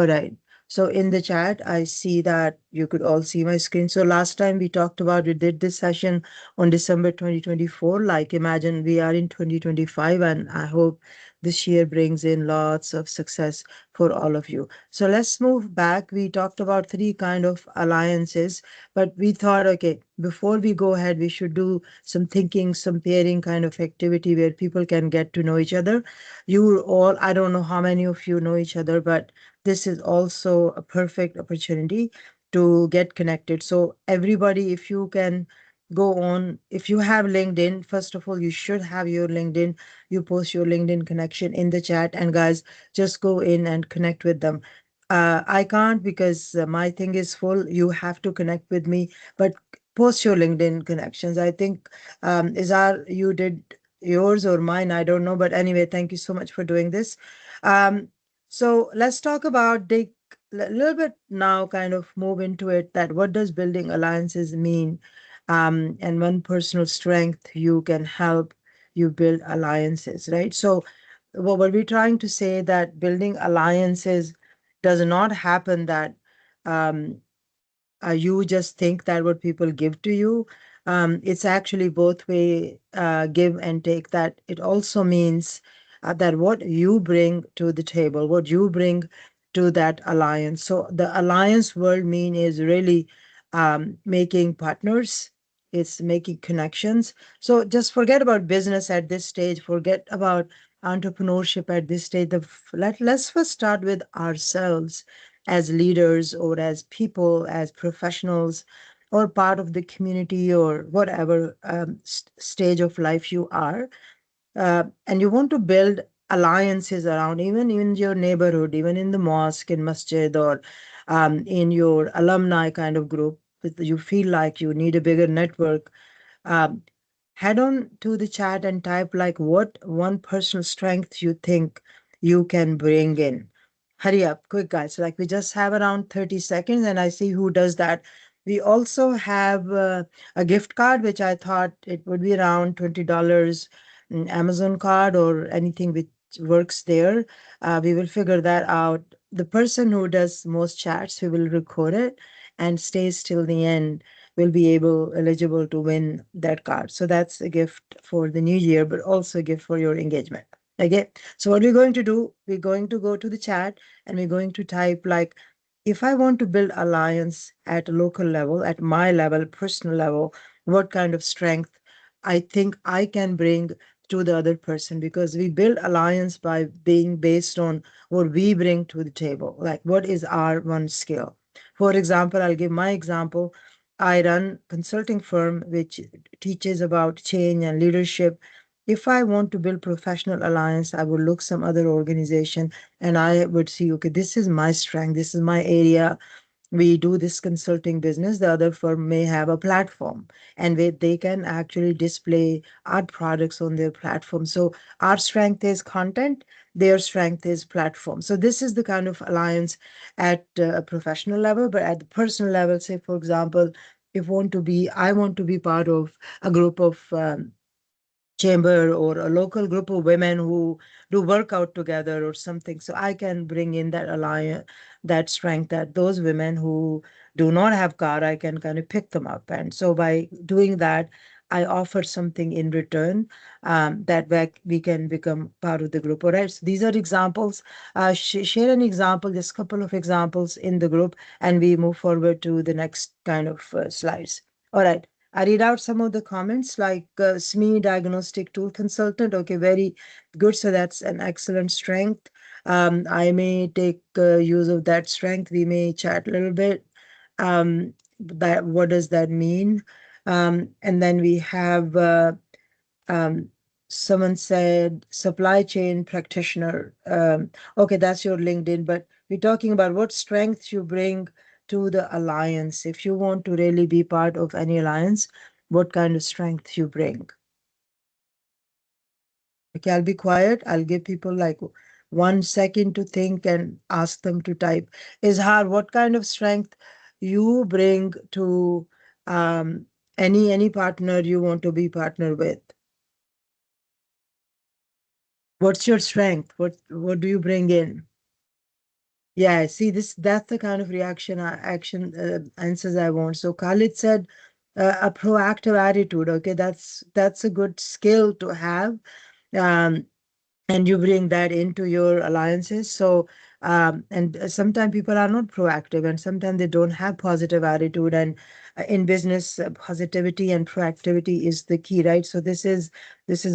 All right. So in the chat, I see that you could all see my screen. So last time we talked about, we did this session on December 2024. Like imagine we are in 2025, and I hope this year brings in lots of success for all of you. So let's move back. We talked about three kind of alliances, but we thought, okay, before we go ahead, we should do some thinking, some pairing kind of activity where people can get to know each other. You all, I don't know how many of you know each other, but this is also a perfect opportunity to get connected. So everybody, if you can go on, if you have LinkedIn, first of all, you should have your LinkedIn. You post your LinkedIn connection in the chat, and guys, just go in and connect with them. I can't because my thing is full. You have to connect with me, but post your LinkedIn connections. I think Izar, you did yours or mine, I don't know, but anyway, thank you so much for doing this. Um, so let's talk about dig a little bit now, kind of move into it that what does building alliances mean? And one personal strength you can help you build alliances, right? So what we're trying to say that building alliances does not happen that um, you just think that what people give to you. It's actually both way give and take. That it also means that what you bring to the table, what you bring to that alliance. So the alliance world mean is really making partners. It's making connections. So just forget about business at this stage. Forget about entrepreneurship at this stage. Let's first start with ourselves as leaders or as people, as professionals, or part of the community or whatever stage of life you are. And you want to build alliances around, even in your neighborhood, even in the mosque, in masjid, or in your alumni kind of group. You feel like you need a bigger network. um, Head on to the chat and type like what one personal strength you think you can bring in. Hurry up, quick guys. Like we just have around 30 seconds and I see who does that. We also have a gift card, which I thought it would be around $20 Amazon card or anything which works there. We will figure that out. The person who does most chats, we will record it and stays till the end will be eligible to win that card. So that's a gift for the new year, but also a gift for your engagement. Okay. So what we're going to do, we're going to go to the chat and we're going to type like, if I want to build alliance at a local level, at my level, personal level, what kind of strength I think I can bring to the other person, because we build alliance by being based on what we bring to the table. Like what is our one skill? For example, I'll give my example. I run consulting firm which teaches about change and leadership. If I want to build professional alliance, I would look some other organization and I would see, okay, this is my strength, this is my area. We do this consulting business. The other firm may have a platform and they can actually display our products on their platform. So our strength is content, their strength is platform. So this is the kind of alliance at a professional level. But at the personal level, say for example, if I want to be part of a group of chamber or a local group of women who do workout together or something. So I can bring in that alliance, that strength, that those women who do not have car, I can kind of pick them up. And so by doing that, I offer something in return that we can become part of the group. All right. So these are examples. Share an example, just a couple of examples in the group, and we move forward to the next kind of slides. All right. I read out some of the comments like SME diagnostic tool consultant. Okay, very good. So that's an excellent strength. I may take use of that strength. We may chat a little bit. That what does that mean? And then we have um, someone said supply chain practitioner. Okay, that's your LinkedIn, but we're talking about what strengths you bring to the alliance. If you want to really be part of any alliance, what kind of strength you bring. Okay, I'll be quiet. I'll give people like 1 second to think and ask them to type. Izhar, what kind of strength you bring to um, any partner you want to be partner with? What's your strength? What do you bring in? Yeah, see this that's the kind of reaction action answers I want. So Khalid said a proactive attitude. Okay, that's a good skill to have. Um, and you bring that into your alliances. So and sometimes people are not proactive, and sometimes they don't have positive attitude. And in business, positivity and proactivity is the key, right? So this is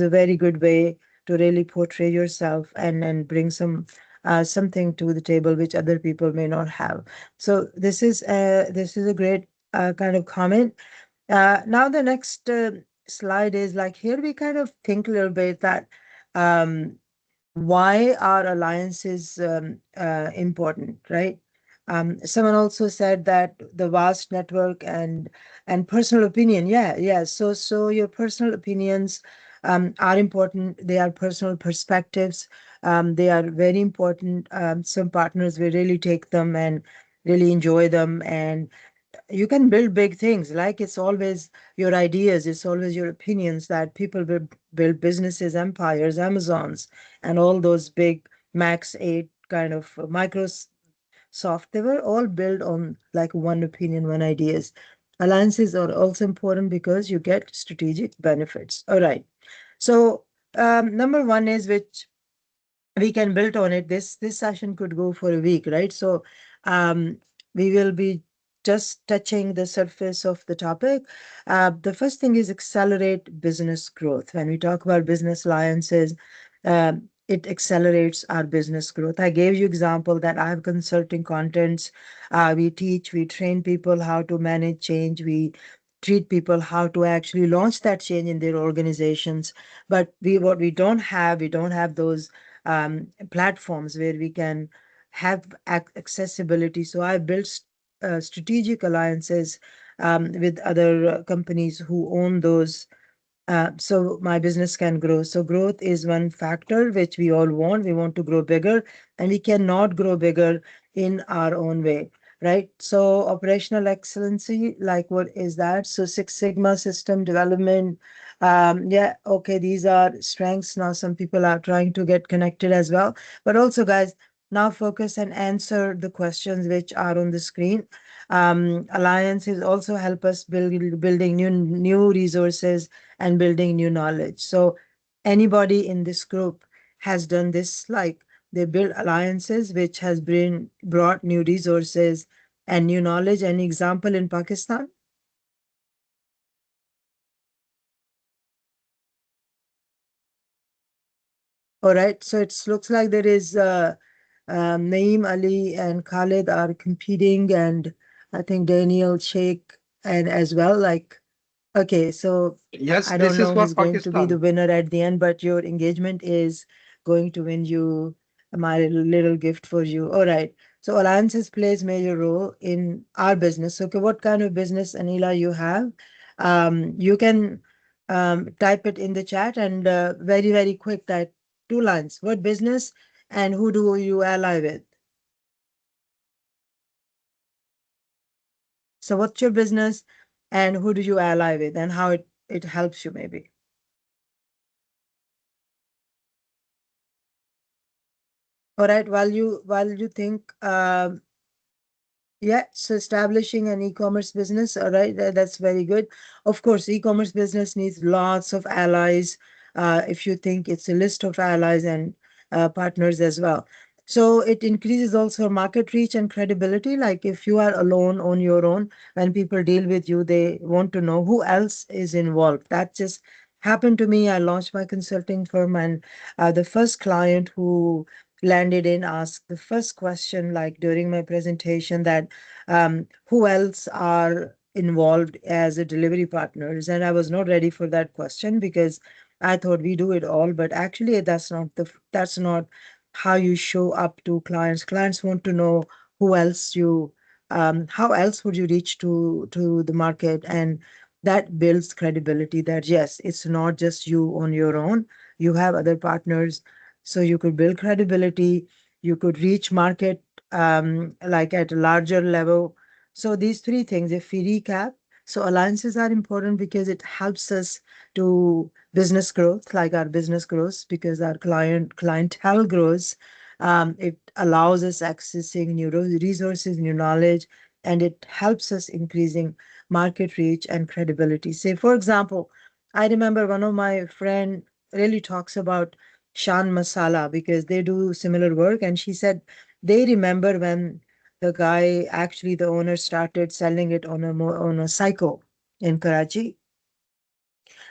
a very good way to really portray yourself and bring something to the table which other people may not have. So this is a great kind of comment. Now the next slide is like, here we kind of think a little bit that um, why are alliances important, right? Someone also said that the vast network and personal opinion. Yeah, yeah. So your personal opinions are important. They are personal perspectives. They are very important. Some partners will really take them and really enjoy them, and you can build big things. Like it's always your ideas, it's always your opinions that people will build businesses, empires, Amazons, and all those big Max 8 kind of Microsoft. They were all built on like one opinion, one ideas. Alliances are also important because you get strategic benefits. All right. So number one is which we can build on it. This session could go for a week, right? So um, we will be just touching the surface of the topic. The first thing is accelerate business growth. When we talk about business alliances, it accelerates our business growth. I gave you example that I have consulting contents. We teach, we train people how to manage change. We treat people how to actually launch that change in their organizations. But what we don't have those platforms where we can have accessibility. So I built strategic alliances with other companies who own those, so my business can grow. So growth is one factor which we all want. We want to grow bigger, and we cannot grow bigger in our own way, right? So operational excellency, like what is that? So Six Sigma system development. Yeah, okay, these are strengths. Now some people are trying to get connected as well. But also, guys, now focus and answer the questions which are on the screen. Alliances also help us building new resources and building new knowledge. So anybody in this group has done this, like they build alliances which has brought new resources and new knowledge. An example in Pakistan. All right, so it looks like there is Naeem Ali and Khalid are competing, and I think Daniel Sheikh and as well. Like, okay, so Yes, I this don't is know for who's going to be the Pakistan. winner at the end, but your engagement is going to win you my little gift for you. All right. So alliances plays major role in our business. Okay, what kind of business, Anila, you have? You can type it in the chat and very, very quick type two lines. What business and who do you ally with? So what's your business and who do you ally with and how it helps you maybe? All right, while you think, yeah, so establishing an e-commerce business, all right, that's very good. Of course, e-commerce business needs lots of allies. If you think it's a list of allies and partners as well. So it increases also market reach and credibility. Like if you are alone on your own, when people deal with you, they want to know who else is involved. That just happened to me. I launched my consulting firm, and the first client who landed in asked the first question, like during my presentation, that who else are involved as a delivery partners? And I was not ready for that question because I thought we do it all, but actually that's not how you show up to clients. Clients want to know who else you how else would you reach to the market, and that builds credibility that yes, it's not just you on your own. You have other partners, so you could build credibility. You could reach market like at a larger level. So these three things, if we recap, so alliances are important because it helps us to business growth, like our business grows because our clientele grows. It allows us accessing new resources, new knowledge, and it helps us increasing market reach and credibility. Say, for example, I remember one of my friend really talks about Shan Masala because they do similar work, and she said they remember when the guy, actually the owner, started selling it on a cycle in Karachi,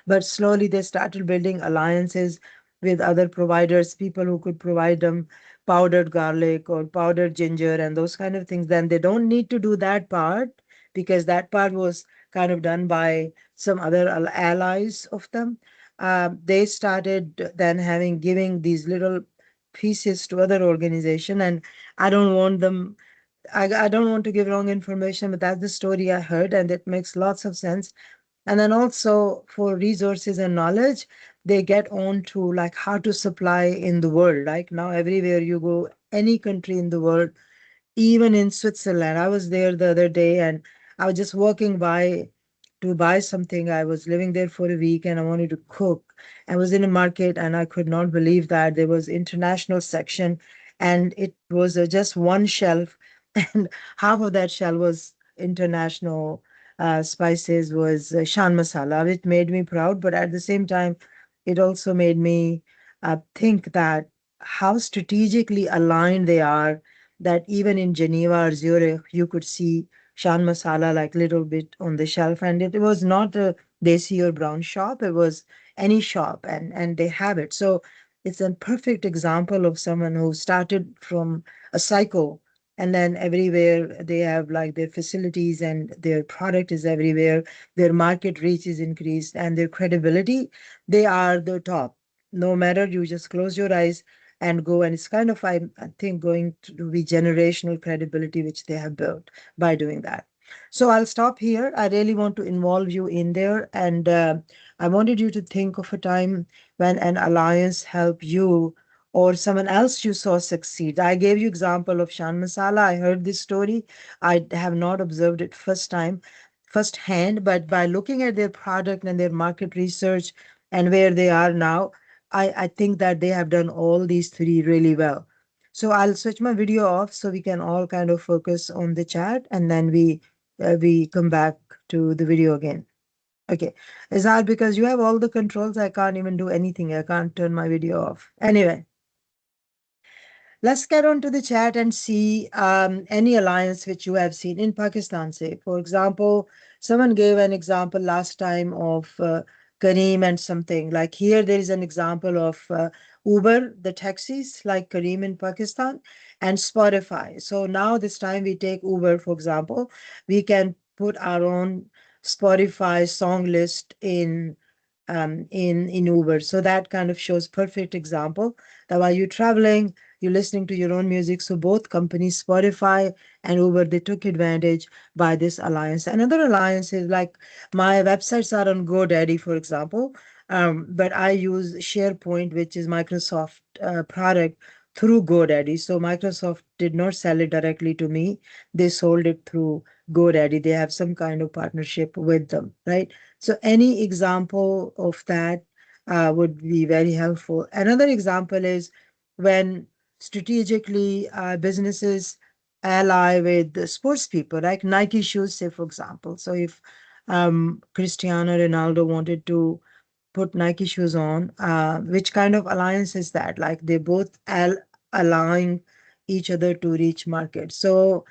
but slowly they started building alliances with other providers, people who could provide them powdered garlic or powdered ginger and those kind of things. Then they don't need to do that part because that part was kind of done by some other allies of them. They started then having giving these little pieces to other organization, and I don't want them I don't want to give wrong information, but that's the story I heard, and it makes lots of sense. And then also for resources and knowledge, they get on to like how to supply in the world. Like now, everywhere you go, any country in the world, even in Switzerland. I was there the other day and I was just walking by to buy something. I was living there for a week and I wanted to cook. I was in a market and I could not believe that there was international section and it was just one shelf and half of that shelf was international spices, was shan masala, which made me proud. But at the same time, it also made me think that how strategically aligned they are, that even in Geneva or Zurich, you could see shan masala like little bit on the shelf. And it was not a desi or brown shop, it was any shop, and they have it. So it's a perfect example of someone who started from a cycle and then everywhere they have like their facilities and their product is everywhere, their market reach is increased and their credibility, they are the top. No matter, you just close your eyes and go, and it's kind of I think going to be generational credibility which they have built by doing that. So I'll stop here. I really want to involve you in there, and I wanted you to think of a time when an alliance helped you or someone else you saw succeed. I gave you example of Shan Masala. I heard this story. I have not observed it first hand, but by looking at their product and their market research and where they are now, I think that they have done all these three really well. So I'll switch my video off so we can all kind of focus on the chat, and then we come back to the video again. Okay. Is that because you have all the controls? I can't even do anything. I can't turn my video off. Anyway, let's get on to the chat and see any alliance which you have seen in Pakistan, say. For example, someone gave an example last time of Kareem and something. Like here, there is an example of Uber, the taxis, like Kareem in Pakistan, and Spotify. So now this time we take Uber, for example, we can put our own Spotify song list in Uber. So that kind of shows perfect example that while you're traveling, you're listening to your own music. So both companies, Spotify and Uber, they took advantage by this alliance. Another alliance is like my websites are on GoDaddy, for example, but I use SharePoint, which is Microsoft product through GoDaddy. So Microsoft did not sell it directly to me. They sold it through GoDaddy. They have some kind of partnership with them, right? So any example of that would be very helpful. Another example is when strategically businesses ally with the sports people, like Nike shoes, say, for example. So if Cristiano Ronaldo wanted to put Nike shoes on, which kind of alliance is that? Like they both allowing each other to reach market. So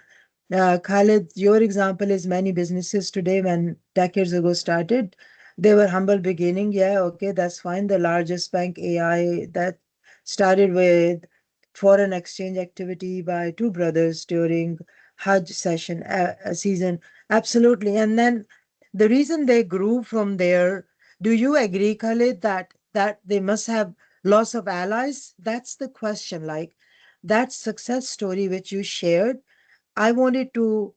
Khalid, your example is many businesses today when decades ago started, they were humble beginning. Yeah, okay, that's fine. The largest bank AI that started with foreign exchange activity by two brothers during Hajj season. Absolutely. And then the reason they grew from there, do you agree, Khalid, that they must have loss of allies? That's the question. Like that success story which you shared, I wanted to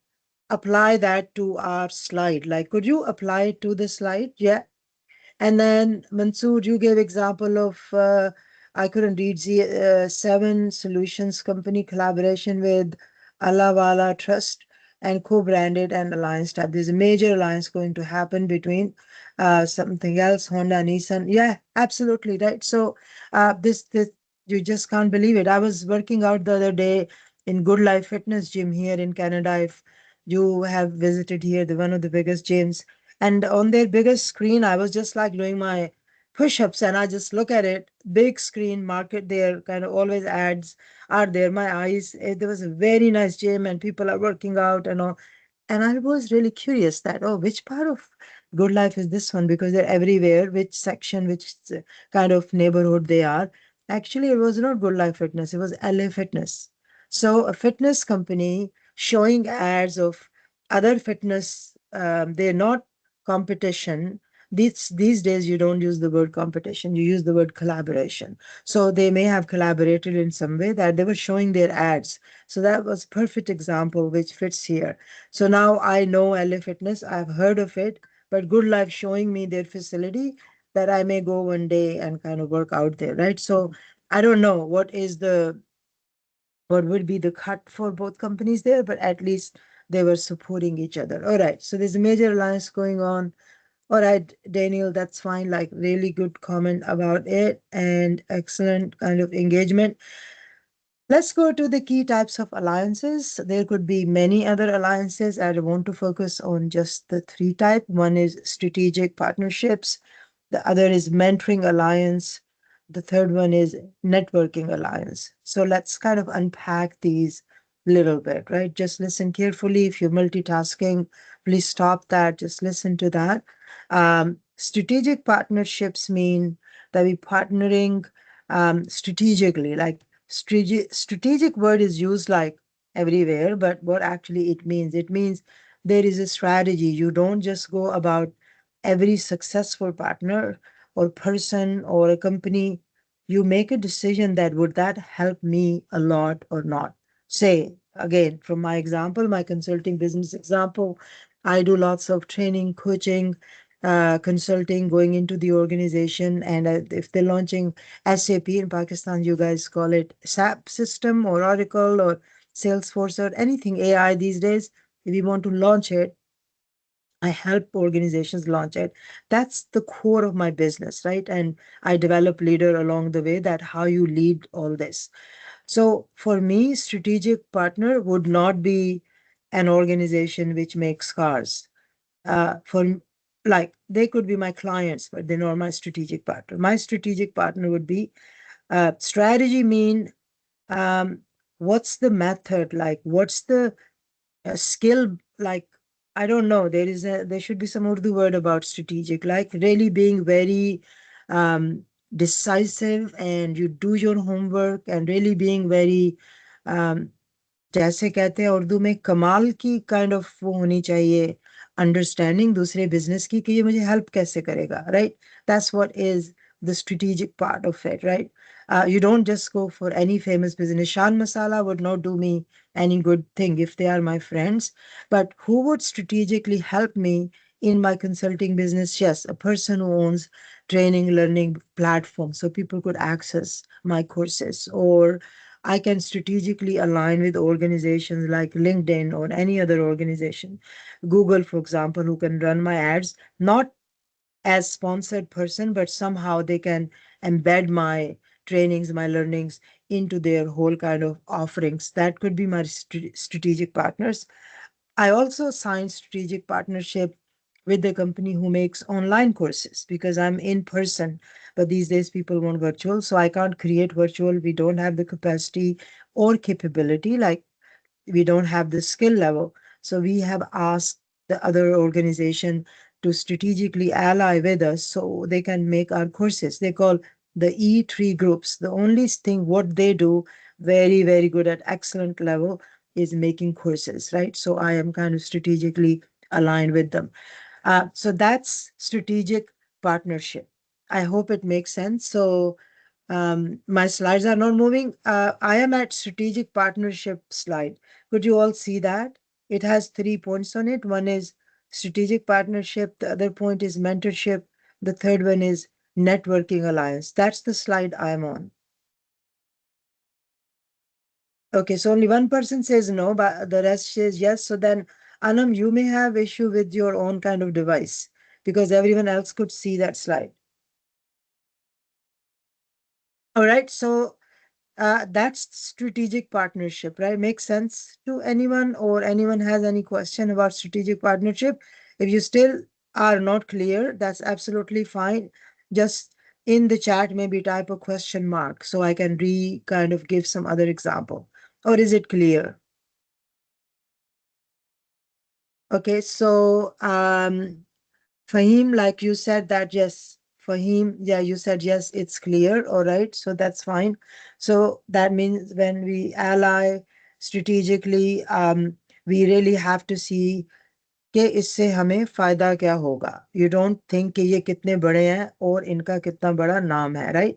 apply that to our slide. Like, could you apply it to the slide? Yeah. And then Mansoor, you gave example of I couldn't read the seven solutions company collaboration with Allah Wala Trust and co-branded and alliance type. There's a major alliance going to happen between something else, Honda, Nissan. Yeah, absolutely right. So this You just can't believe it. I was working out the other day in Good Life Fitness Gym here in Canada. If you have visited here, the one of the biggest gyms, and on their biggest screen, I was just like doing my push-ups, and I just look at it, big screen, market there, kind of always ads are there. My eyes, there was a very nice gym, and people are working out and all. And I was really curious that, oh, which part of Good Life is this one? Because they're everywhere, which section, which kind of neighborhood they are. Actually, it was not Good Life Fitness, it was LA Fitness. So, a fitness company showing ads of other fitness, they're not competition. These days, you don't use the word competition, you use the word collaboration. So, they may have collaborated in some way that they were showing their ads. So, that was perfect example which fits here. So, now I know LA Fitness, I've heard of it, but Good Life showing me their facility that I may go one day and kind of work out there, right? So I don't know what would be the cut for both companies there, but at least they were supporting each other. All right. So there's a major alliance going on. All right, Daniel, that's fine. Like really good comment about it and excellent kind of engagement. Let's go to the key types of alliances. There could be many other alliances. I want to focus on just the three type. One is strategic partnerships. The other is mentoring alliance. The third one is networking alliance. So let's kind of unpack these little bit, right? Just listen carefully. If you're multitasking, please stop that. Just listen to that. Strategic partnerships mean that we're partnering strategically, like strategic word is used like everywhere, but what actually it means there is a strategy. You don't just go about every successful partner or person or a company. You make a decision that would that help me a lot or not. Say again, from my example, my consulting business example, I do lots of training, coaching, consulting, going into the organization, and if they're launching SAP in Pakistan, you guys call it SAP system or Oracle or Salesforce or anything AI these days. If you want to launch it, I help organizations launch it. That's the core of my business, right? And I develop leader along the way that how you lead all this. So for me, strategic partner would not be an organization which makes cars. For like they could be my clients, but they're not my strategic partner. My strategic partner would be strategy mean um, what's the method like? What's the skill like? I don't know. There should be some Urdu word about strategic, like really being very um, decisive and you do your homework and really being very um, जैसे कहते हैं उर्दू में कमाल की kind of वो होनी चाहिए understanding दूसरे बिजनेस की कि ये मुझे हेल्प कैसे करेगा right that's what is the strategic part of it, right? You don't just go for any famous business. Shan Masala would not do me any good thing if they are my friends. But who would strategically help me in my consulting business? Yes, a person who owns training, learning platform so people could access my courses, or I can strategically align with organizations like LinkedIn or any other organization. Google, for example, who can run my ads, not as sponsored person, but somehow they can embed my trainings, my learnings into their whole kind of offerings. That could be my strategic partners. I also signed strategic partnership with the company who makes online courses because I'm in person, but these days people want virtual, so I can't create virtual. We don't have the capacity or capability. Like we don't have the skill level. So we have asked the other organization to strategically ally with us so they can make our courses. They call the E3 groups. The only thing what they do very, very good at excellent level is making courses, right? So I am kind of strategically aligned with them. So that's strategic partnership. I hope it makes sense. So my slides are not moving. I am at strategic partnership slide. Could you all see that? It has 3 points on it. One is strategic partnership. The other point is mentorship. The third one is networking alliance. That's the slide I'm on. Okay, so only one person says no, but the rest says yes. So then, Anam, you may have issue with your own kind of device because everyone else could see that slide. All right, so That's strategic partnership, right? Makes sense to anyone, or anyone has any question about strategic partnership? If you still are not clear, that's absolutely fine. Just in the chat, maybe type a question mark so I can kind of give some other example. Or is it clear? Okay, so Fahim, like you said that yes, Fahim, yeah, you said yes, it's clear. All right, so that's fine. So that means when we ally strategically, we really have to see कि इससे हमें फायदा क्या होगा. You don't think कि ये कितने बड़े हैं और इनका कितना बड़ा नाम है, right?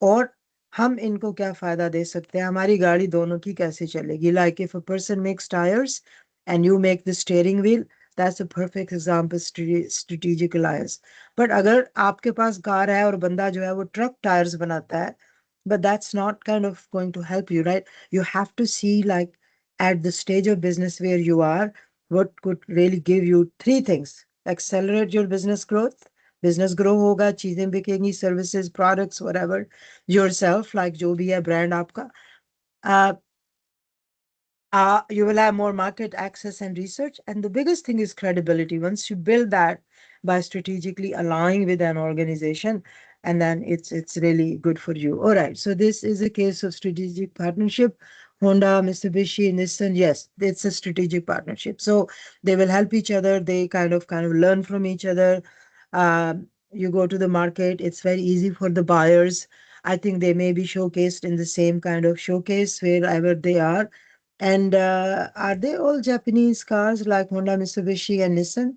और हम इनको क्या फायदा दे सकते हैं, हमारी गाड़ी दोनों की कैसे चलेगी. Like if a person makes tires and you make the steering wheel, that's a perfect example strategic alliance. But अगर आपके पास कार है और बंदा जो है वो ट्रक टायर्स बनाता है, but that's not kind of going to help you, right? You have to see, like, at the stage of business where you are, what could really give you three things: accelerate your business growth. Business grow होगा, चीजें बिकेंगी, services, products, whatever, yourself, like जो भी है brand आपका. uh, you will have more market access and research. And the biggest thing is credibility. Once you build that by strategically aligning with an organization, and then it's really good for you. All right. So this is a case of strategic partnership. Honda, Mitsubishi, Nissan, yes, it's a strategic partnership. So they will help each other. They kind of learn from each other. You go to the market, it's very easy for the buyers. I think they may be showcased in the same kind of showcase wherever they are. And are they all Japanese cars like Honda, Mitsubishi, and Nissan,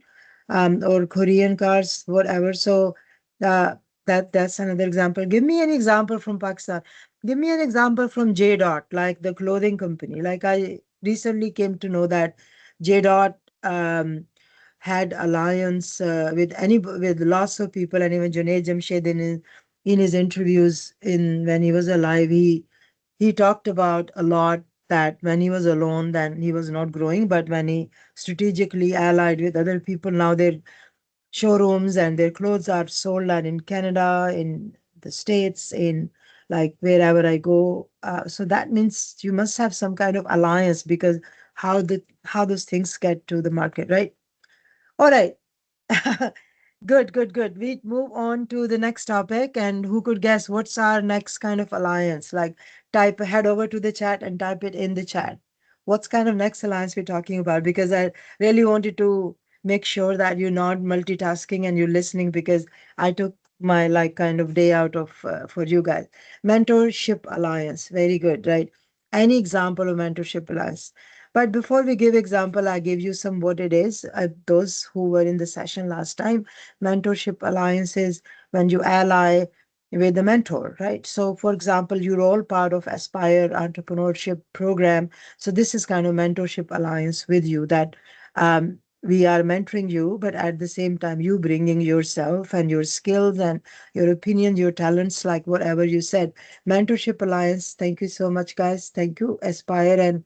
or Korean cars, whatever? So uh, that's another example. Give me an example from Pakistan. Give me an example from J Dot, like the clothing company. Like I recently came to know that J Dot had alliance with lots of people, and even Junaid Jamshed in his interviews in when he was alive, he talked about a lot that when he was alone, then he was not growing. But when he strategically allied with other people, now their showrooms and their clothes are sold out in Canada, in the States, in like wherever I go. So that means you must have some kind of alliance, because how those things get to the market, right? All right. Good, good, good. We move on to the next topic. And who could guess what's our next kind of alliance? Like, head over to the chat and type it in the chat. What's kind of next alliance we're talking about? Because I really wanted to make sure that you're not multitasking and you're listening, because I took my like kind of day out of for you guys. Mentorship alliance. Very good, right? Any example of mentorship alliance? But before we give example, I give you some what it is. Those who were in the session last time, mentorship alliances when you ally with a mentor, right? So, for example, you're all part of Aspire Entrepreneurship Program. So this is kind of mentorship alliance with you, that we are mentoring you, but at the same time, you bringing yourself and your skills and your opinion, your talents, like whatever you said. Mentorship alliance. Thank you so much, guys. Thank you, Aspire and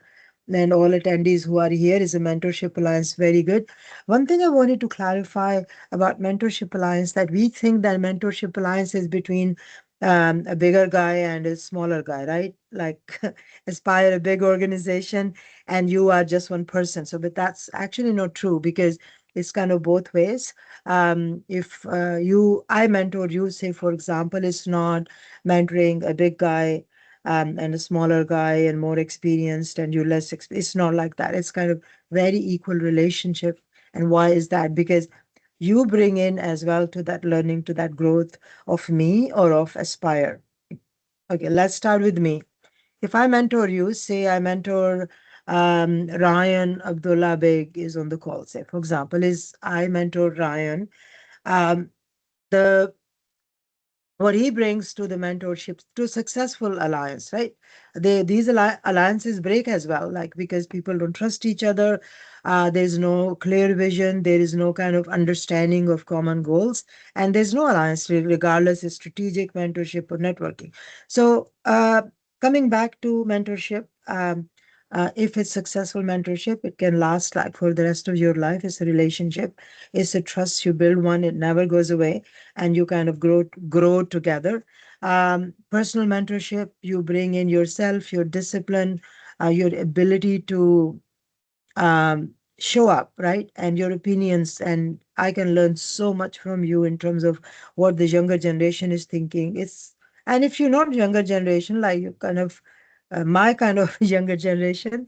all attendees who are here, is a mentorship alliance. Very good. One thing I wanted to clarify about mentorship alliance, that we think that mentorship alliance is between a bigger guy and a smaller guy, right? Like Aspire, a big organization, and you are just one person. So, but that's actually not true, because it's kind of both ways. If I mentor you, say, for example, it's not mentoring a big guy and a smaller guy and more experienced and you less it's not like that. It's kind of very equal relationship. And why is that? Because you bring in as well to that learning, to that growth of me or of Aspire. Okay, let's start with me. If I mentor you, say I mentor Ryan Abdullah Beg is on the call, say, for example, is I mentor Ryan. um, the what he brings to the mentorship to successful alliance, right? These alliances break as well, like because people don't trust each other. There's no clear vision, there is no kind of understanding of common goals, and there's no alliance regardless of strategic mentorship or networking. So coming back to mentorship, if it's successful mentorship, it can last like for the rest of your life. It's a relationship, it's a trust. You build one, it never goes away, and you kind of grow together. Personal mentorship, you bring in yourself, your discipline, your ability to show up, right? And your opinions. And I can learn so much from you in terms of what the younger generation is thinking. And if you're not younger generation, like you kind of, my kind of younger generation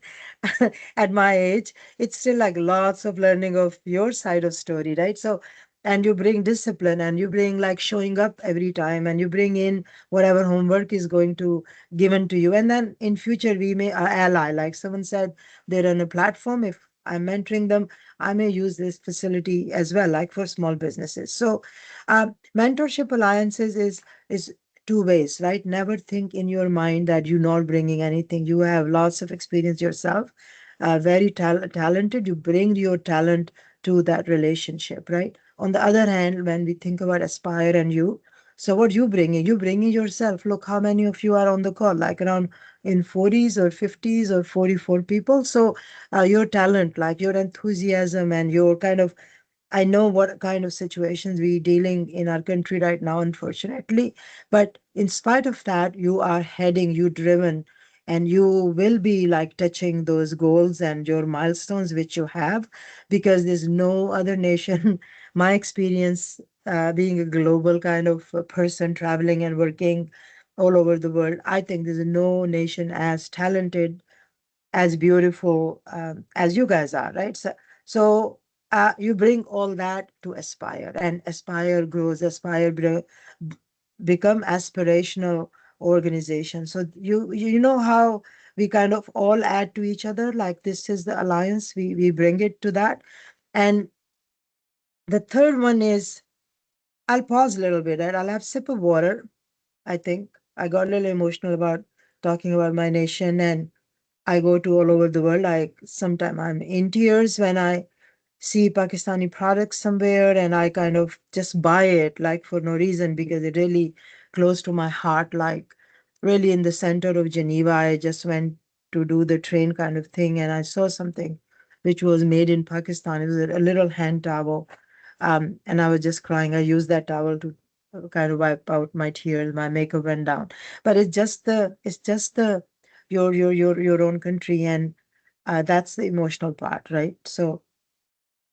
at my age, it's still like lots of learning of your side of story, right? So, and you bring discipline and you bring like showing up every time and you bring in whatever homework is going to given to you. And then in future, we may ally, like someone said, they're on a platform. If I'm mentoring them, I may use this facility as well, like for small businesses. So, mentorship alliances is two ways, right? Never think in your mind that you're not bringing anything. You have lots of experience yourself, very talented. You bring your talent to that relationship, right? On the other hand, when we think about Aspire and you, so what you bringing? You bringing yourself. Look how many of you are on the call, like around in 40s or 50s or 44 people. So your talent, like your enthusiasm and your kind of, I know what kind of situations we dealing in our country right now, unfortunately. But in spite of that, you are heading, you driven, and you will be like touching those goals and your milestones which you have, because there's no other nation. My experience, being a global kind of a person traveling and working all over the world, I think there's no nation as talented, as beautiful as you guys are, right? So you bring all that to Aspire, and Aspire grows. Become aspirational organization. So you know how we kind of all add to each other. Like this is the alliance. We bring it to that, and the third one is, I'll pause a little bit and I'll have sip of water. I think I got a little emotional about talking about my nation, and I go to all over the world. Like sometimes I'm in tears when I see Pakistani products somewhere and I kind of just buy it like for no reason because it really close to my heart. Like really in the center of Geneva, I just went to do the train kind of thing and I saw something which was made in Pakistan. It was a little hand towel. And I was just crying. I used that towel to kind of wipe out my tears. My makeup went down. But it's just the your own country, and that's the emotional part, right? So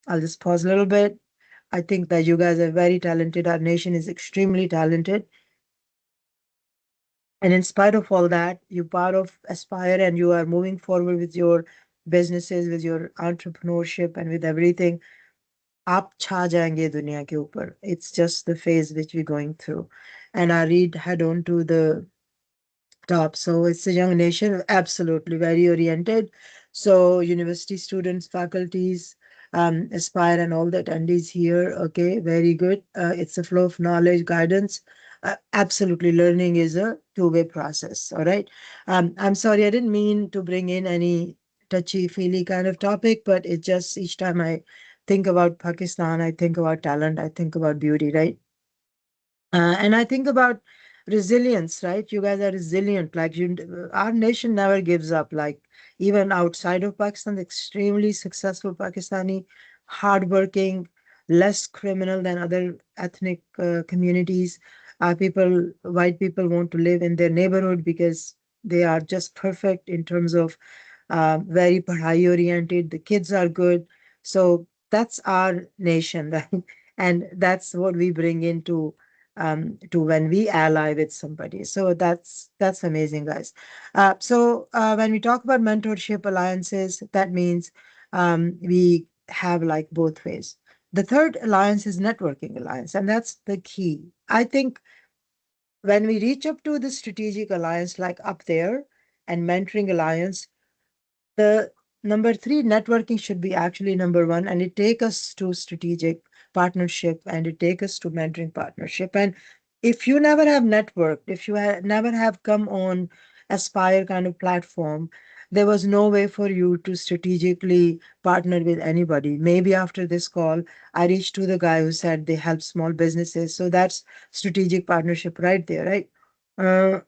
I'll just pause a little bit. I think that you guys are very talented. Our nation is extremely talented. And in spite of all that, you're part of Aspire and you are moving forward with your businesses, with your entrepreneurship, and with everything. आप छा जाएंगे दुनिया के ऊपर. It's just the phase which we're going through. And I read head on to the top. So it's a young nation, absolutely very oriented. So university students, faculties, Aspire and all the attendees here. Okay, very good. It's a flow of knowledge, guidance. Absolutely, learning is a two-way process. All right. I'm sorry, I didn't mean to bring in any touchy-feely kind of topic, but it just each time I think about Pakistan, I think about talent, I think about beauty, right? And I think about resilience, right? You guys are resilient. Like our nation never gives up. Like even outside of Pakistan, extremely successful Pakistani, hardworking, less criminal than other ethnic communities. White people want to live in their neighborhood because they are just perfect in terms of very padhai oriented. The kids are good. So that's our nation, right? And that's what we bring into to when we ally with somebody. So that's amazing, guys. So when we talk about mentorship alliances, that means we have like both ways. The third alliance is networking alliance, and that's the key. I think when we reach up to the strategic alliance, like up there, and mentoring alliance, the number three, networking should be actually number one, and it take us to strategic partnership and it take us to mentoring partnership. And if you never have networked, if you never have come on Aspire kind of platform, there was no way for you to strategically partner with anybody. Maybe after this call, I reached to the guy who said they help small businesses. So that's strategic partnership right there, right? Uh,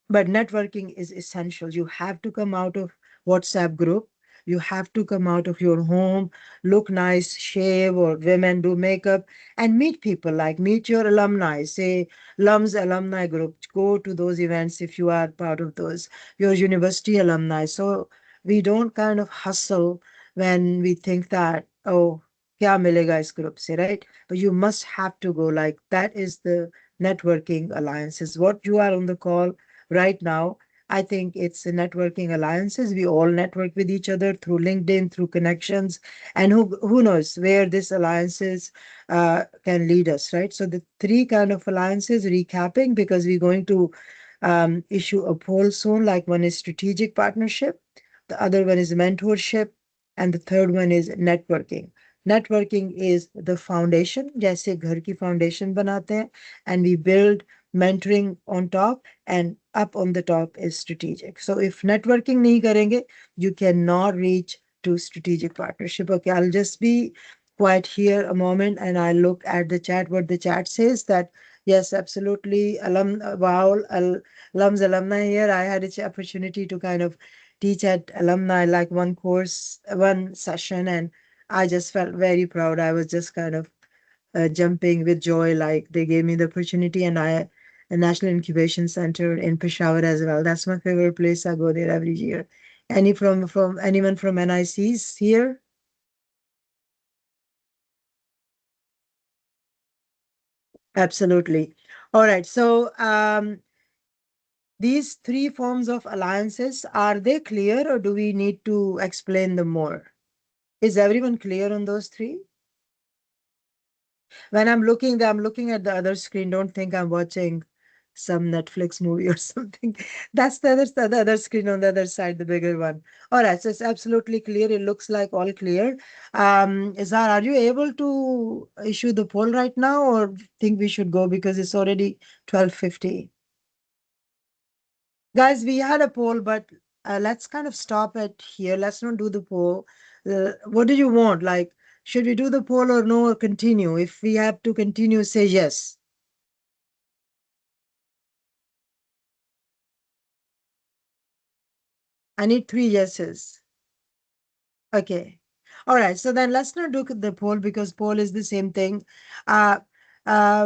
but networking is essential. You have to come out of WhatsApp group. You have to come out of your home, look nice, shave, or women do makeup, and meet people, like meet your alumni, say LUMS alumni group. Go to those events if you are part of those, your university alumni. So we don't kind of hustle when we think that, oh, kya milega is group se, right? But you must have to go. Like that is the networking alliances. What you are on the call right now, I think it's the networking alliances. We all network with each other through LinkedIn, through connections, and who knows where this alliances can lead us, right? So the three kind of alliances, recapping, because we're going to issue a poll soon. Like one is strategic partnership, the other one is mentorship, and the third one is networking. Networking is the foundation, जैसे घर की foundation बनाते हैं, and we build mentoring on top, and up on the top is strategic. So if networking nahi karenge, you cannot reach to strategic partnership. Okay, I'll just be quiet here a moment and I look at the chat, what the chat says that yes, absolutely. Wow, alums, alumni here. I had an opportunity to kind of teach at alumni, like one course, one session, and I just felt very proud. I was just kind of jumping with joy, like they gave me the opportunity, and I a National Incubation Center in Peshawar as well. That's my favorite place. I go there every year. Any from anyone from NICs here? Absolutely. All right. So these three forms of alliances, are they clear or do we need to explain them more? Is everyone clear on those three? When I'm looking at the other screen. Don't think I'm watching some Netflix movie or something. That's the other screen on the other side, the bigger one. All right, so it's absolutely clear. It looks like all clear. Izhar, are you able to issue the poll right now, or think we should go because it's already 12:50? Guys, we had a poll, but let's kind of stop it here. Let's not do the poll. What do you want? Like, should we do the poll or no, or continue? If we have to continue, say yes. I need three yeses. Okay. All right. So then let's not do the poll because poll is the same thing. Uh,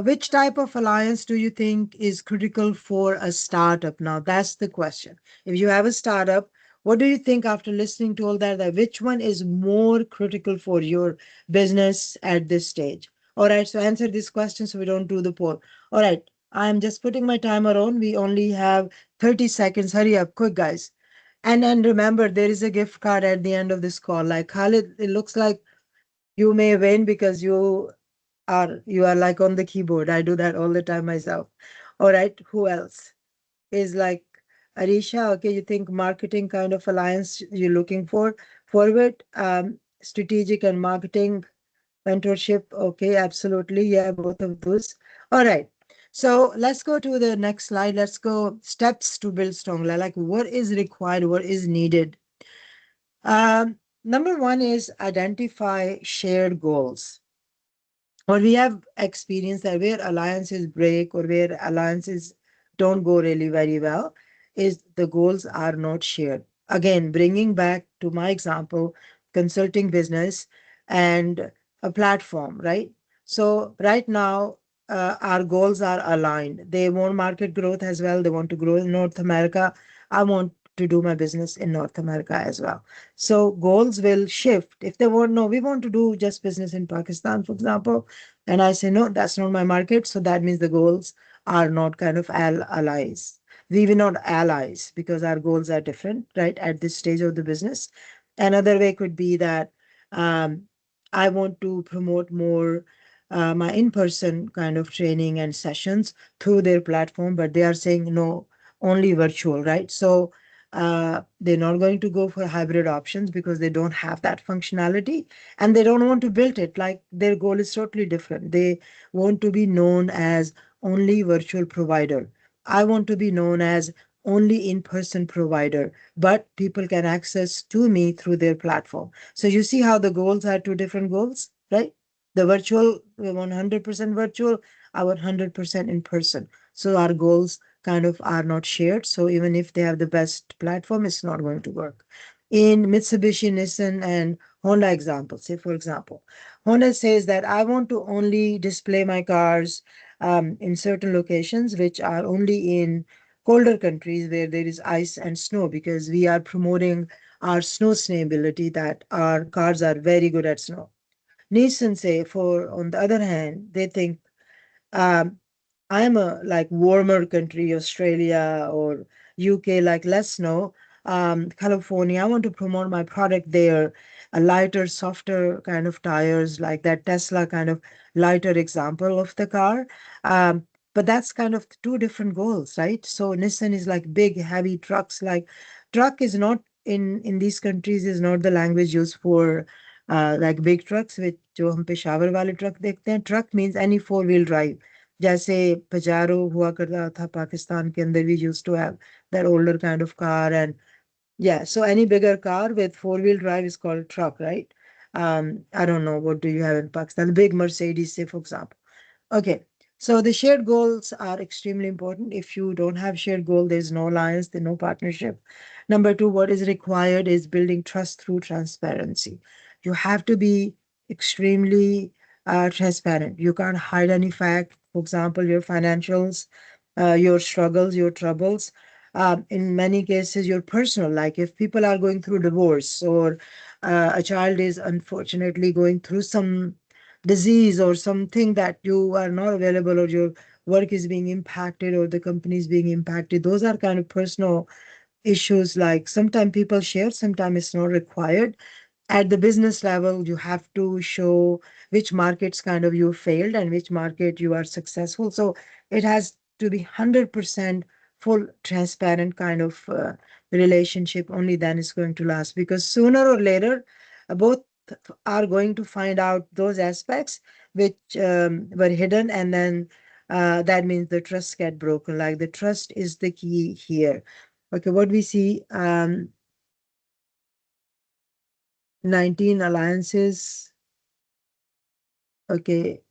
which type of alliance do you think is critical for a startup? Now, that's the question. If you have a startup, what do you think after listening to all that, that which one is more critical for your business at this stage? All right. So answer this question so we don't do the poll. All right. I'm just putting my timer on. We only have 30 seconds. Hurry up, quick, guys. And remember, there is a gift card at the end of this call. Like Khalid, it looks like you may win because you are like on the keyboard. I do that all the time myself. All right, who else is like Arisha? Okay, you think marketing kind of alliance you're looking for forward, strategic and marketing mentorship. Okay, absolutely. Yeah, both of those. All right. So let's go to the next slide. Let's go steps to build strong. Like what is required, what is needed. Number one is identify shared goals. Or we have experienced that where alliances break or where alliances don't go really very well is the goals are not shared. Again, bringing back to my example, consulting business and a platform, right? So right now, our goals are aligned. They want market growth as well. They want to grow in North America. I want to do my business in North America as well. So goals will shift. If they want, no, we want to do just business in Pakistan, for example, and I say, no, that's not my market. So that means the goals are not kind of allies. We were not allies because our goals are different, right? At this stage of the business. Another way could be that um, I want to promote more my in-person kind of training and sessions through their platform, but they are saying no, only virtual, right? So they're not going to go for hybrid options because they don't have that functionality and they don't want to build it. Like their goal is totally different. They want to be known as only virtual provider. I want to be known as only in-person provider, but people can access to me through their platform. So you see how the goals are two different goals, right? The virtual, 100% virtual, our 100% in person. So our goals kind of are not shared. So even if they have the best platform, it's not going to work. in Mitsubishi, Nissan, and Honda example. Say, for example, Honda says that I want to only display my cars in certain locations, which are only in colder countries where there is ice and snow, because we are promoting our snow snailability, that our cars are very good at snow. Nissan say, for on the other hand, they think um, I'm a like warmer country, Australia or UK, like less snow. California, I want to promote my product there, a lighter, softer kind of tires, like that Tesla kind of lighter example of the car. But that's kind of two different goals, right? So Nissan is like big, heavy trucks. Like truck is not in these countries is not the language used for like big trucks, which जो हम पेशावर वाले truck देखते हैं. Truck means any four-wheel drive. जैसे Pajero हुआ करता था पाकिस्तान के अंदर, we used to have that older kind of car. And yeah, so any bigger car with four-wheel drive is called truck, right? I don't know, what do you have in Pakistan? The big Mercedes, say, for example. Okay, so the shared goals are extremely important. If you don't have shared goal, there's no alliance, there's no partnership. Number two, what is required is building trust through transparency. You have to be extremely transparent. You can't hide any fact. For example, your financials, your struggles, your troubles. In many cases, your personal, like if people are going through divorce, or a child is unfortunately going through some disease or something that you are not available, or your work is being impacted, or the company is being impacted, those are kind of personal issues. Like sometimes people share, sometimes it's not required. At the business level, you have to show which markets kind of you failed and which market you are successful. So it has to be 100% full transparent kind of relationship. Only then it's going to last, because sooner or later both are going to find out those aspects which were hidden, and then that means the trust get broken. Like the trust is the key here. Okay, what we see, 19 alliances. Okay,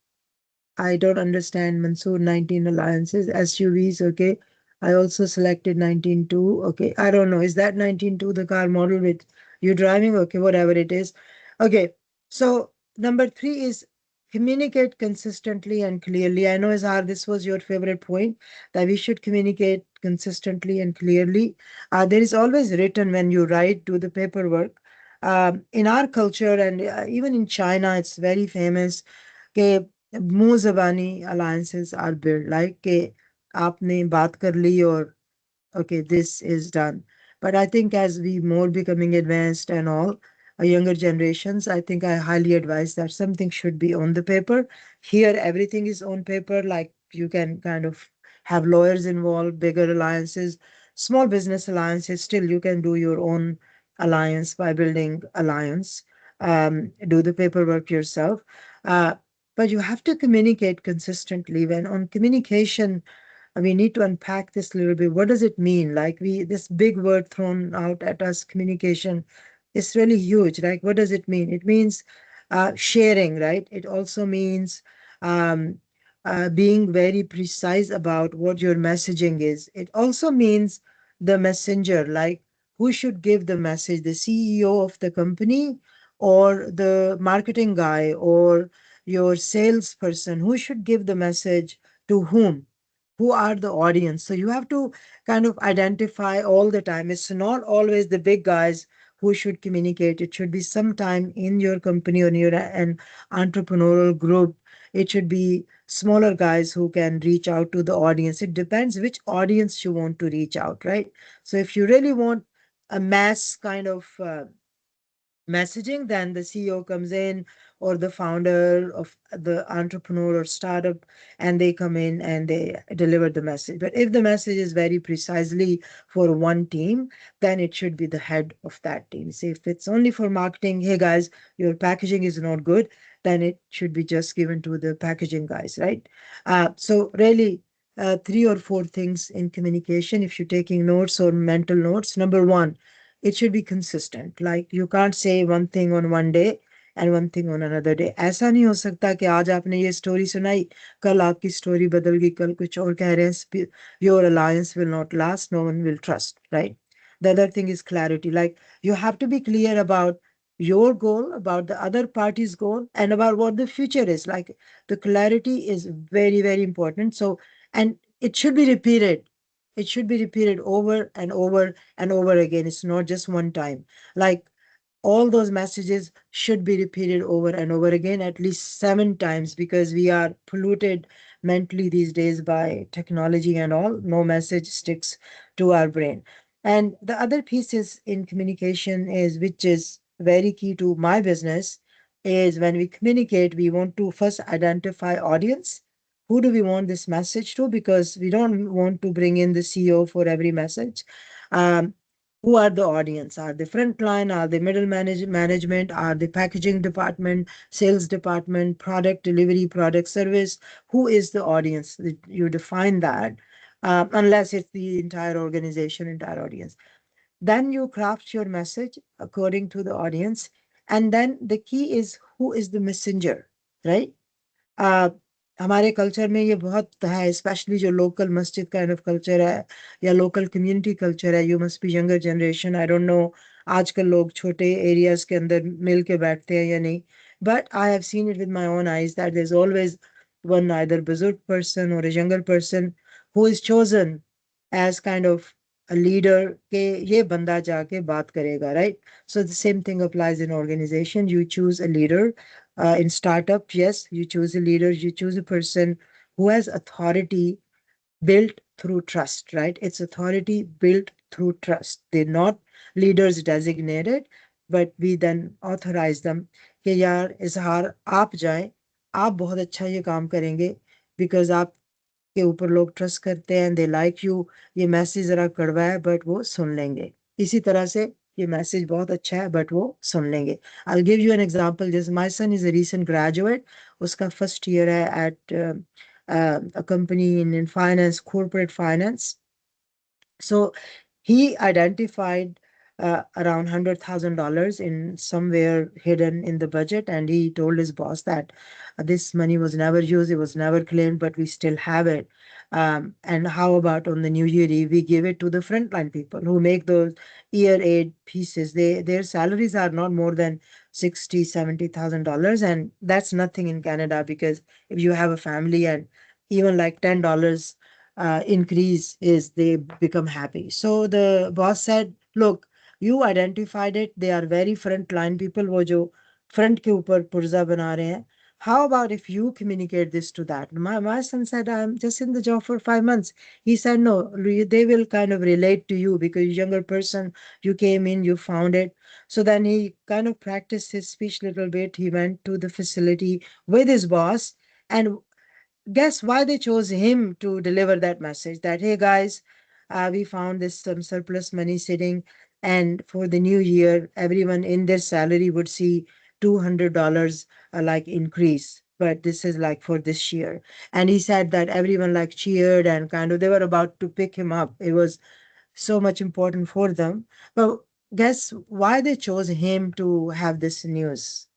I don't understand, Mansoor. 19 alliances, SUVs. Okay, I also selected 19.2. Okay, I don't know. Is that 19.2 the car model with you driving? Okay, whatever it is. Okay, so number three is communicate consistently and clearly. I know, Azhar, this was your favorite point, that we should communicate consistently and clearly. There is always written when you write, do the paperwork. In our culture, and even in China, it's very famous कि मुंह ज़बानी alliances are built, like कि आपने बात कर ली और okay, this is done. But I think as we more becoming advanced and all, younger generations, I think I highly advise that something should be on the paper. Here, everything is on paper. Like you can kind of have lawyers involved, bigger alliances, small business alliances. Still, you can do your own alliance by building alliance. Do the paperwork yourself. Uh, but you have to communicate consistently. When on communication, we need to unpack this a little bit. What does it mean? Like this big word thrown out at us, communication, is really huge. Like, what does it mean? It means sharing, right? It also means um, being very precise about what your messaging is. It also means the messenger, like who should give the message, the CEO of the company, or the marketing guy, or your salesperson, who should give the message to whom? Who are the audience? So you have to kind of identify all the time. It's not always the big guys who should communicate. It should be sometime in your company or in your an entrepreneurial group. It should be smaller guys who can reach out to the audience. It depends which audience you want to reach out, right? So if you really want a mass kind of messaging, then the CEO comes in, or the founder of the entrepreneur or startup, and they come in and they deliver the message. But if the message is very precisely for one team, then it should be the head of that team. See, if it's only for marketing, hey guys, your packaging is not good, then it should be just given to the packaging guys, right? So really, three or four things in communication, if you're taking notes or mental notes. Number one, it should be consistent. Like you can't say one thing on one day and one thing on another day. ऐसा नहीं हो सकता कि आज आपने ये story सुनाई, कल आपकी स्टोरी बदल गई, कल कुछ और कह रहे हैं. Your alliance will not last, no one will trust, right? The other thing is clarity. Like you have to be clear about your goal, about the other party's goal, and about what the future is. Like the clarity is very, very important. So, and it should be repeated. It should be repeated over and over and over again. It's not just one time. Like all those messages should be repeated over and over again at least 7 times, because we are polluted mentally these days by technology and all. No message sticks to our brain. And the other piece is in communication is, which is very key to my business, is when we communicate, we want to first identify audience. Who do we want this message to? Because we don't want to bring in the CEO for every message. Um, who are the audience? Are the frontline? Are the middle management? Are the packaging department, sales department, product delivery, product service? Who is the audience? You define that, unless it's the entire organization, entire audience. Then you craft your message according to the audience. And then the key is, who is the messenger, right? आ, हमारे culture में ये बहुत है, specially जो local मस्जिद kind of culture है या local community culture है. You must be younger generation, I don't know आजकल लोग छोटे एरियाज के अंदर मिल के बैठते हैं या नहीं. But I have seen it with my own eyes that there is always one either बुजुर्ग पर्सन और a younger person who is chosen as kind of a leader के ये बंदा जाके बात करेगा, right? So the same thing applies in organization. You choose a leader. In startup, yes, you choose a leader, you choose a person who has authority built through trust, right? It's authority built through trust. They're not leaders designated, but we then authorize them कि यार इजहार आप जाएं, आप बहुत अच्छा ये काम करेंगे, because आप के ऊपर लोग ट्रस्ट करते हैं, दे लाइक यू. ये मैसेज जरा कड़वा है बट वो सुन लेंगे. इसी तरह से ये मैसेज बहुत अच्छा है बट वो सुन लेंगे. I give you an example. जैसे my son is a recent graduate. उसका फर्स्ट ईयर है at a company in finance, corporate finance. So he identified around $100,000 in somewhere hidden in the budget, and he told his boss that this money was never used, it was never claimed, but we still have it. And how about on the New Year Eve, we give it to the frontline people who make those year aid pieces. Their salaries are not more than 60, $70,000, and that's nothing in Canada, because if you have a family and even like $10 increase is, they become happy. So the boss said, look, you identified it. They are very frontline people, वो जो front के ऊपर पुर्जा बना रहे हैं. How about if you communicate this to that? My son said, I'm just in the job for 5 months. He said, no, they will kind of relate to you because younger person, you came in, you found it. So then he kind of practiced his speech a little bit. He went to the facility with his boss, and guess why they chose him to deliver that message that, hey guys, we found this some surplus money sitting, and for the new year everyone in their salary would see $200 like increase, but this is like for this year. And he said that everyone like cheered and kind of they were about to pick him up. It was so much important for them. But guess why they chose him to have this news?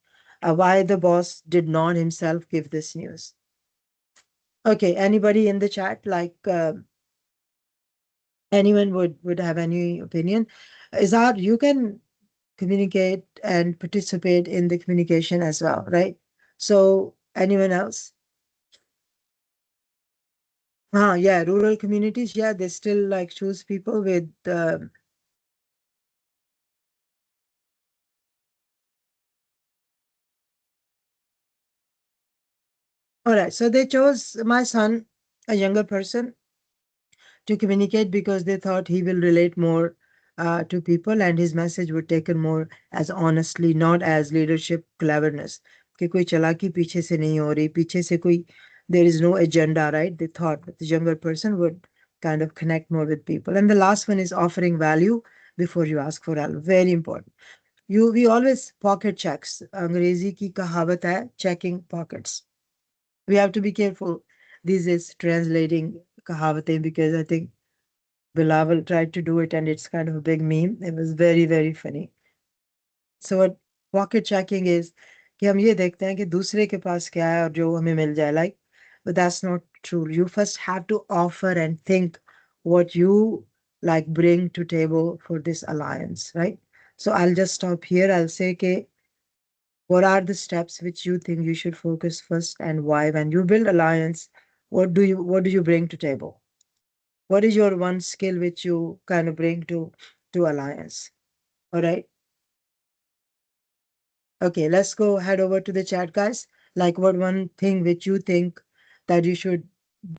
Why the boss did not himself give this news? Okay, anybody in the chat, like anyone would have any opinion? Izar, you can communicate and participate in the communication as well, right? So anyone else? Yeah, rural communities, yeah, they still like choose people with all right, so they chose my son, a younger person, to communicate because they thought he will relate more to people, and his message would taken more as honestly, not as leadership cleverness. कि कोई चालाकी पीछे से नहीं हो रही, पीछे से कोई, there is no agenda, right? They thought that the younger person would kind of connect more with people. And the last one is offering value before you ask for help. Very important. We always pocket checks. अंग्रेजी की कहावत है, checking pockets. We have to be careful these days translating कहावतें, because I think Bilawal tried to do it and it's kind of a big meme. It was very, very funny. So what pocket checking is कि हम ये देखते हैं कि दूसरे के पास क्या है और जो हमें मिल जाए, like, but that's not true. You first have to offer and think what you like bring to table for this alliance, right? So I'll just stop here. I'll say, okay, what are the steps which you think you should focus first and why? When you build alliance, what do you bring to table? What is your one skill which you kind of bring to alliance? All right. Okay, let's go head over to the chat, guys. Like, what one thing which you think that you should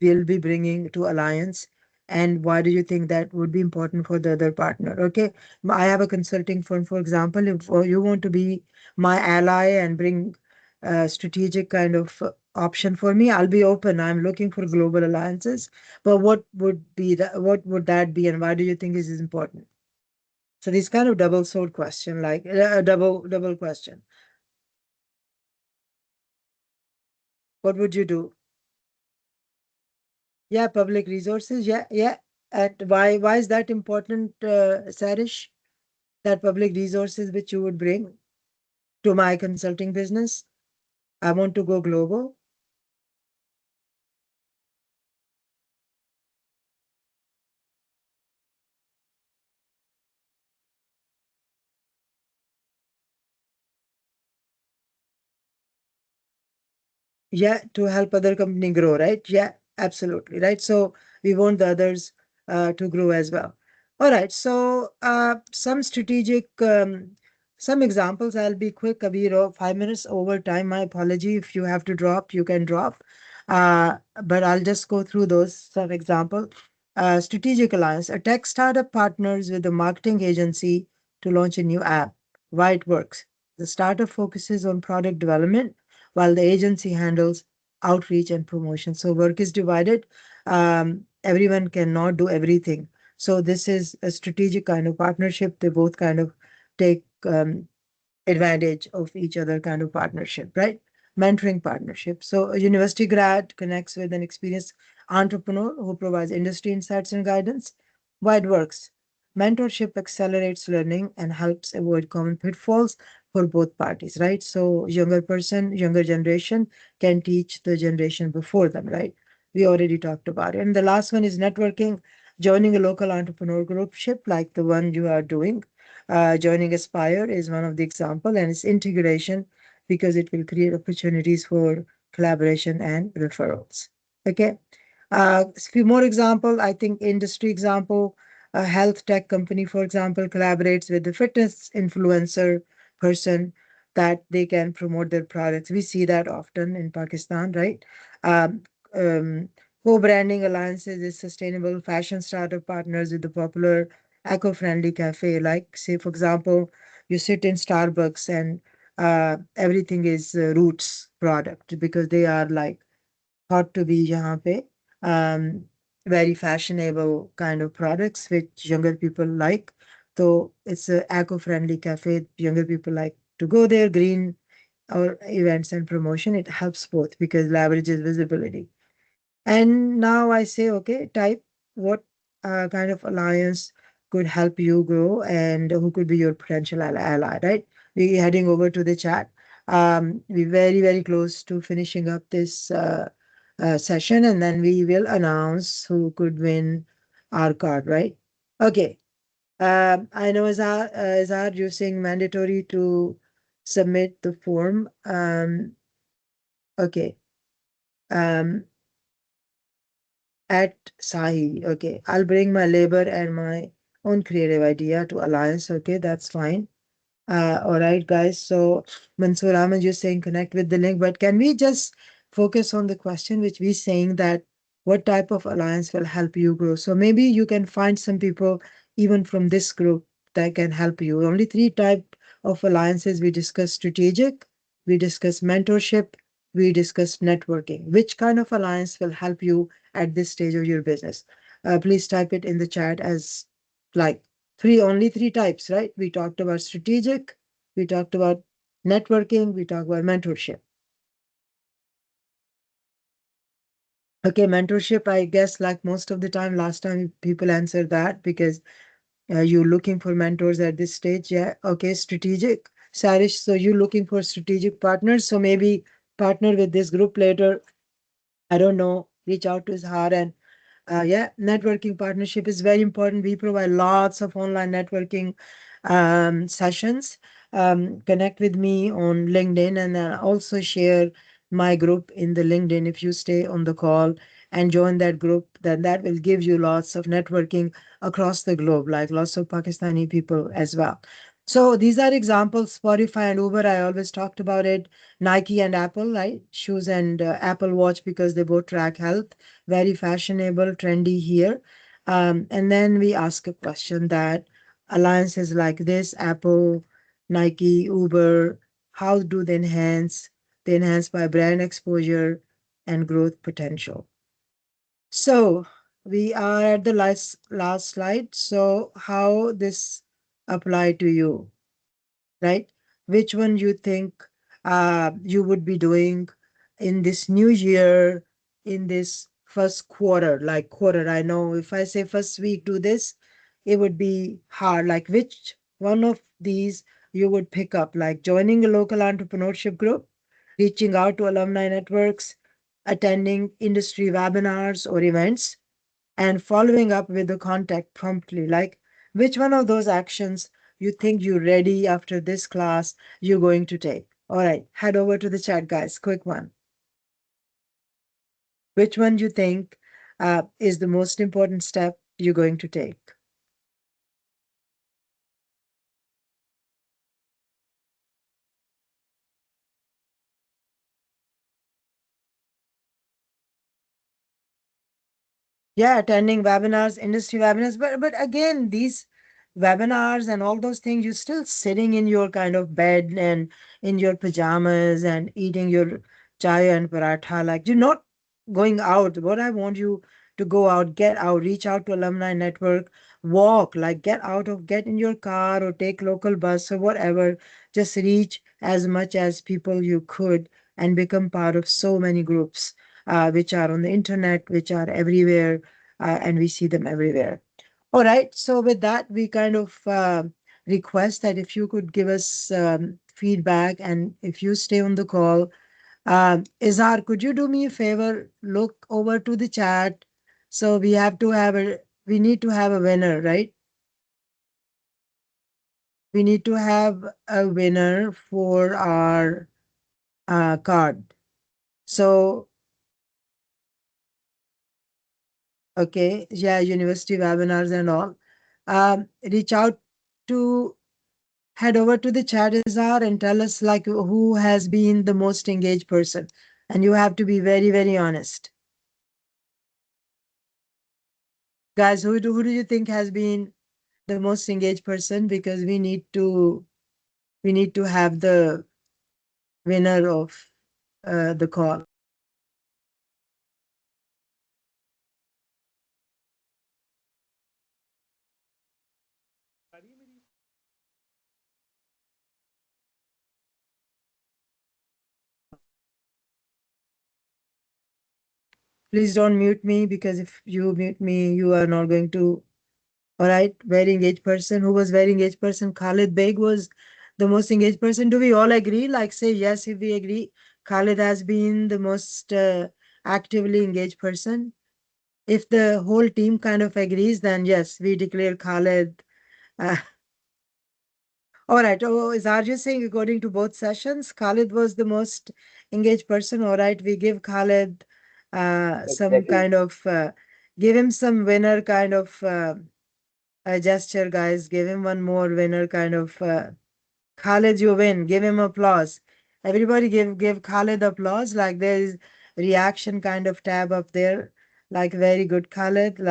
will be bringing to alliance, and why do you think that would be important for the other partner? Okay, I have a consulting firm, for example. If you want to be my ally and bring a strategic kind of option for me, I'll be open. I'm looking for global alliances, but what would be that? What would that be, and why do you think this is important? So this kind of double sword question, like a double question. What would you do? Yeah, public resources. Yeah, yeah. And why is that important, Sarish? That public resources which you would bring to my consulting business? I want to go global. Yeah, to help other company grow, right? Yeah, absolutely, right. So we want the others to grow as well. All right. So some strategic, some examples. I'll be quick, Kabir. 5 minutes over time. My apology. If you have to drop, you can drop. But I'll just go through those. Some example. Strategic alliance. A tech startup partners with a marketing agency to launch a new app. Why it works. The startup focuses on product development while the agency handles outreach and promotion. So work is divided. Everyone cannot do everything. So this is a strategic kind of partnership. They both kind of take advantage of each other kind of partnership, right? Mentoring partnership. So a university grad connects with an experienced entrepreneur who provides industry insights and guidance. Why it works. Mentorship accelerates learning and helps avoid common pitfalls for both parties, right? So younger person, younger generation can teach the generation before them, right? We already talked about it. And the last one is networking, joining a local entrepreneur groupship like the one you are doing. Joining Aspire is one of the example, and its integration because it will create opportunities for collaboration and referrals. Okay. A few more example. I think industry example. A health tech company, for example, collaborates with the fitness influencer person that they can promote their products. We see that often in Pakistan, right? Um, um, Co-branding alliances is sustainable fashion startup partners with the popular eco-friendly cafe. Like, say, for example, you sit in Starbucks and everything is Roots product because they are like thought to be यहाँ पे very fashionable kind of products which younger people like. So it's a eco-friendly cafe. Younger people like to go there. Green or events and promotion. It helps both because leverages visibility. And now I say, okay, type what kind of alliance could help you grow and who could be your potential ally, right? We're heading over to the chat. We're very, very close to finishing up this session, and then we will announce who could win our card, right? Okay. I know Azhar, you're saying mandatory to submit the form. Okay. Um, at Sahi. Okay, I'll bring my labor and my own creative idea to Alliance. Okay, that's fine. All right, guys. So Mansoor Ahmed, you're saying connect with the link, but can we just focus on the question which we saying that what type of alliance will help you grow? So maybe you can find some people even from this group that can help you. Only three type of alliances we discussed: strategic, we discussed mentorship, we discussed networking. Which kind of alliance will help you at this stage of your business? Please type it in the chat as like only three types, right? We talked about strategic, we talked about networking, we talked about mentorship. Okay, mentorship, I guess like most of the time, last time people answered that because you're looking for mentors at this stage. Yeah, okay, strategic. Sarish, so you're looking for strategic partners. So maybe partner with this group later. I don't know, reach out to Izhar and Yeah, networking partnership is very important. We provide lots of online networking sessions. Connect with me on LinkedIn, and then also share my group in the LinkedIn. If you stay on the call and join that group, then that will give you lots of networking across the globe, like lots of Pakistani people as well. So these are examples. Spotify and Uber, I always talked about it. Nike and Apple, right? Shoes and Apple Watch, because they both track health, very fashionable, trendy here. And then we ask a question that alliances like this, Apple, Nike, Uber, how do they enhance? They enhance by brand exposure and growth potential. So we are at the last slide. So how this apply to you? Right? Which one you think you would be doing in this new year, in this first quarter, like quarter? I know if I say first week, do this, it would be hard. Like which one of these you would pick up, like joining a local entrepreneurship group, reaching out to alumni networks, attending industry webinars or events, and following up with the contact promptly. Like which one of those actions you think you're ready after this class you're going to take? All right, head over to the chat, guys. Quick one. Which one do you think is the most important step you're going to take? Yeah, attending webinars, industry webinars, but again, these webinars and all those things, you're still sitting in your kind of bed and in your pajamas and eating your chai and paratha. Like you're not going out. What I want you to go out, get out, reach out to alumni network, walk, like get in your car or take local bus or whatever. Just reach as much as people you could and become part of so many groups which are on the internet, which are everywhere, and we see them everywhere. All right. So with that, we kind of request that if you could give us feedback, and if you stay on the call, Izhar, could you do me a favor? Look over to the chat. So we need to have a winner, right? We need to have a winner for our card. So, okay, yeah, university webinars and all. Reach out to Head over to the chat Izar and tell us like who has been the most engaged person. And you have to be very, very honest. Guys, who do you think has been the most engaged person? Because we need to have the winner of the call. Please don't mute me, because if you mute me, you are not going to. All right, very engaged person. Who was very engaged person? Khalid Beg was the most engaged person. Do we all agree? Like, say yes if we agree. Khalid has been the most actively engaged person. If the whole team kind of agrees, then yes, we declare Khalid. Uh, all right. Oh, is Arju saying according to both sessions, Khalid was the most engaged person? All right, we give Khalid some Exactly. kind of give him some winner kind of gesture, guys. Give him one more winner kind of. Khalid, you win. Give him applause. Everybody give Khalid applause. Like there is reaction kind of tab up there. Like very good, Khalid. Like